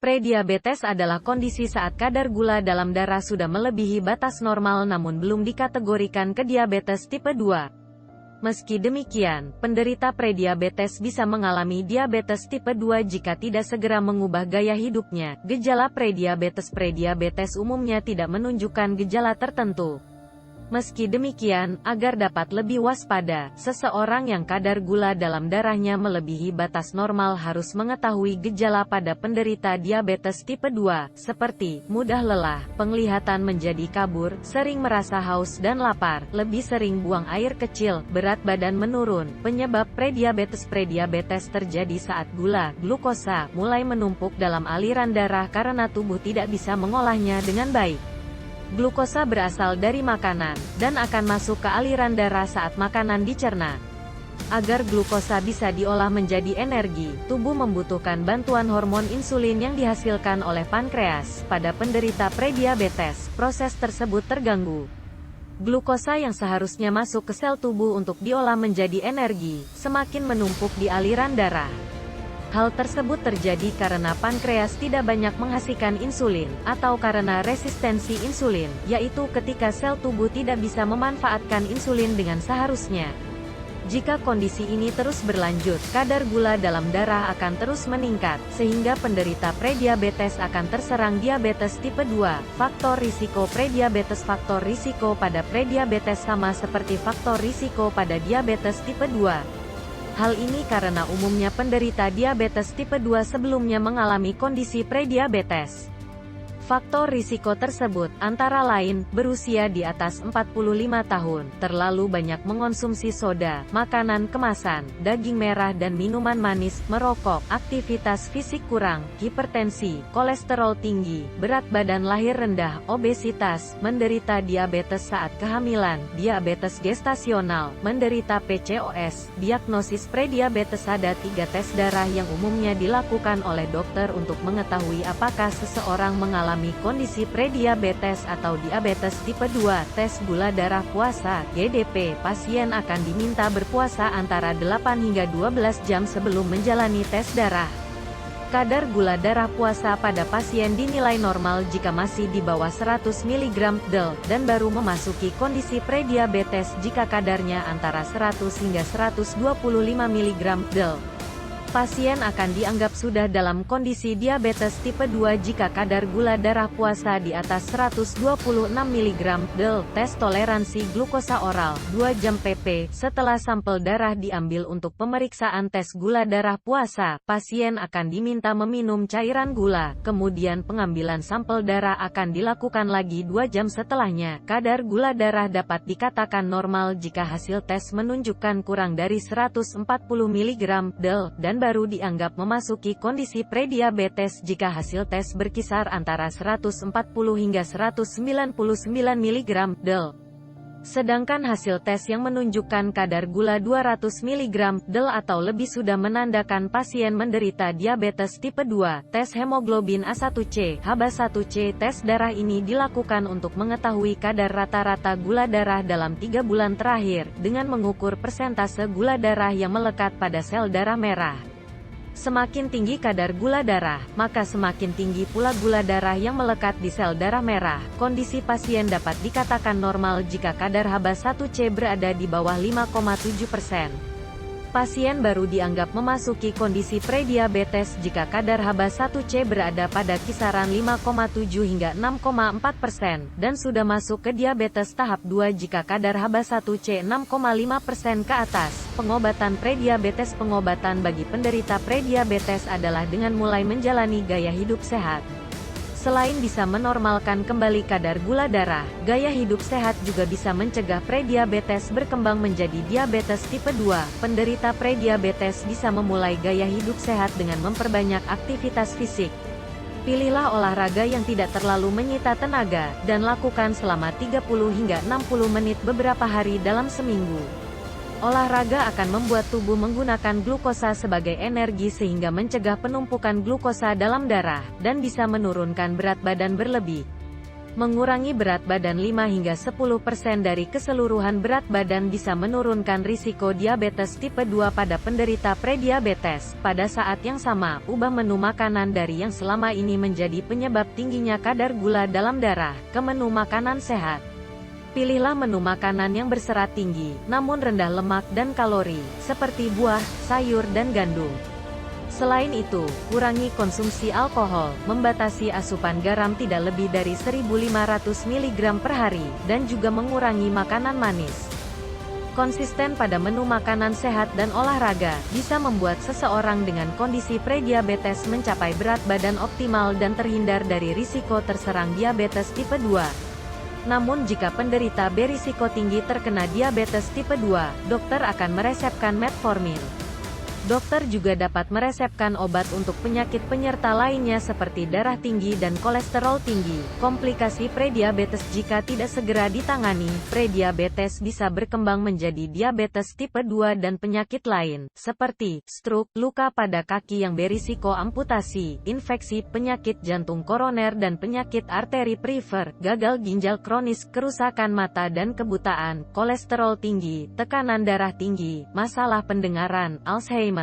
Prediabetes adalah kondisi saat kadar gula dalam darah sudah melebihi batas normal namun belum dikategorikan ke diabetes tipe 2. Meski demikian, penderita prediabetes bisa mengalami diabetes tipe 2 jika tidak segera mengubah gaya hidupnya. Gejala prediabetes umumnya tidak menunjukkan gejala tertentu. Meski demikian, agar dapat lebih waspada, seseorang yang kadar gula dalam darahnya melebihi batas normal harus mengetahui gejala pada penderita diabetes tipe 2, seperti mudah lelah, penglihatan menjadi kabur, sering merasa haus dan lapar, lebih sering buang air kecil, berat badan menurun. Penyebab prediabetes terjadi saat glukosa, mulai menumpuk dalam aliran darah karena tubuh tidak bisa mengolahnya dengan baik. Glukosa berasal dari makanan, dan akan masuk ke aliran darah saat makanan dicerna. Agar glukosa bisa diolah menjadi energi, tubuh membutuhkan bantuan hormon insulin yang dihasilkan oleh pankreas. Pada penderita prediabetes, proses tersebut terganggu. Glukosa yang seharusnya masuk ke sel tubuh untuk diolah menjadi energi, semakin menumpuk di aliran darah. Hal tersebut terjadi karena pankreas tidak banyak menghasilkan insulin, atau karena resistensi insulin, yaitu ketika sel tubuh tidak bisa memanfaatkan insulin dengan seharusnya. Jika kondisi ini terus berlanjut, kadar gula dalam darah akan terus meningkat, sehingga penderita prediabetes akan terserang diabetes tipe 2. Faktor risiko prediabetes. Faktor risiko pada prediabetes sama seperti faktor risiko pada diabetes tipe 2. Hal ini karena umumnya penderita diabetes tipe 2 sebelumnya mengalami kondisi prediabetes. Faktor risiko tersebut, antara lain, berusia di atas 45 tahun, terlalu banyak mengonsumsi soda, makanan kemasan, daging merah dan minuman manis, merokok, aktivitas fisik kurang, hipertensi, kolesterol tinggi, berat badan lahir rendah, obesitas, menderita diabetes saat kehamilan, diabetes gestasional, menderita PCOS. Diagnosis prediabetes. Ada 3 tes darah yang umumnya dilakukan oleh dokter untuk mengetahui apakah seseorang mengalami kondisi prediabetes atau diabetes tipe 2. Tes gula darah puasa, GDP. Pasien akan diminta berpuasa antara 8 hingga 12 jam sebelum menjalani tes darah. Kadar gula darah puasa pada pasien dinilai normal jika masih di bawah 100 mg/dl, dan baru memasuki kondisi prediabetes jika kadarnya antara 100 hingga 125 mg/dl. Pasien akan dianggap sudah dalam kondisi diabetes tipe 2 jika kadar gula darah puasa di atas 126 mg/dl. Tes toleransi glukosa oral, 2 jam pp. Setelah sampel darah diambil untuk pemeriksaan tes gula darah puasa, pasien akan diminta meminum cairan gula, kemudian pengambilan sampel darah akan dilakukan lagi 2 jam setelahnya. Kadar gula darah dapat dikatakan normal jika hasil tes menunjukkan kurang dari 140 mg/dl, dan baru dianggap memasuki kondisi prediabetes jika hasil tes berkisar antara 140 hingga 199 mg/dl. Sedangkan hasil tes yang menunjukkan kadar gula 200 mg/dl atau lebih sudah menandakan pasien menderita diabetes tipe 2. Tes hemoglobin A1C, HbA1c. Tes darah ini dilakukan untuk mengetahui kadar rata-rata gula darah dalam 3 bulan terakhir, dengan mengukur persentase gula darah yang melekat pada sel darah merah. Semakin tinggi kadar gula darah, maka semakin tinggi pula gula darah yang melekat di sel darah merah. Kondisi pasien dapat dikatakan normal jika kadar HbA1c berada di bawah 5,7%. Pasien baru dianggap memasuki kondisi prediabetes jika kadar HbA1c berada pada kisaran 5,7 hingga 6,4%, dan sudah masuk ke diabetes tahap 2 jika kadar HbA1c 6,5% ke atas. Pengobatan prediabetes. Pengobatan bagi penderita prediabetes adalah dengan mulai menjalani gaya hidup sehat. Selain bisa menormalkan kembali kadar gula darah, gaya hidup sehat juga bisa mencegah prediabetes berkembang menjadi diabetes tipe 2. Penderita prediabetes bisa memulai gaya hidup sehat dengan memperbanyak aktivitas fisik. Pilihlah olahraga yang tidak terlalu menyita tenaga, dan lakukan selama 30 hingga 60 menit beberapa hari dalam seminggu. Olahraga akan membuat tubuh menggunakan glukosa sebagai energi sehingga mencegah penumpukan glukosa dalam darah, dan bisa menurunkan berat badan berlebih. Mengurangi berat badan 5 hingga 10% dari keseluruhan berat badan bisa menurunkan risiko diabetes tipe 2 pada penderita prediabetes. Pada saat yang sama, ubah menu makanan dari yang selama ini menjadi penyebab tingginya kadar gula dalam darah, ke menu makanan sehat. Pilihlah menu makanan yang berserat tinggi, namun rendah lemak dan kalori, seperti buah, sayur dan gandum. Selain itu, kurangi konsumsi alkohol, membatasi asupan garam tidak lebih dari 1.500 mg per hari, dan juga mengurangi makanan manis. Konsisten pada menu makanan sehat dan olahraga, bisa membuat seseorang dengan kondisi prediabetes mencapai berat badan optimal dan terhindar dari risiko terserang diabetes tipe 2. Namun jika penderita berisiko tinggi terkena diabetes tipe 2, dokter akan meresepkan metformin. Dokter juga dapat meresepkan obat untuk penyakit penyerta lainnya seperti darah tinggi dan kolesterol tinggi. Komplikasi prediabetes jika tidak segera ditangani, prediabetes bisa berkembang menjadi diabetes tipe 2 dan penyakit lain, seperti stroke, luka pada kaki yang berisiko amputasi, infeksi, penyakit jantung koroner dan penyakit arteri perifer, gagal ginjal kronis, kerusakan mata dan kebutaan, kolesterol tinggi, tekanan darah tinggi, masalah pendengaran, Alzheimer.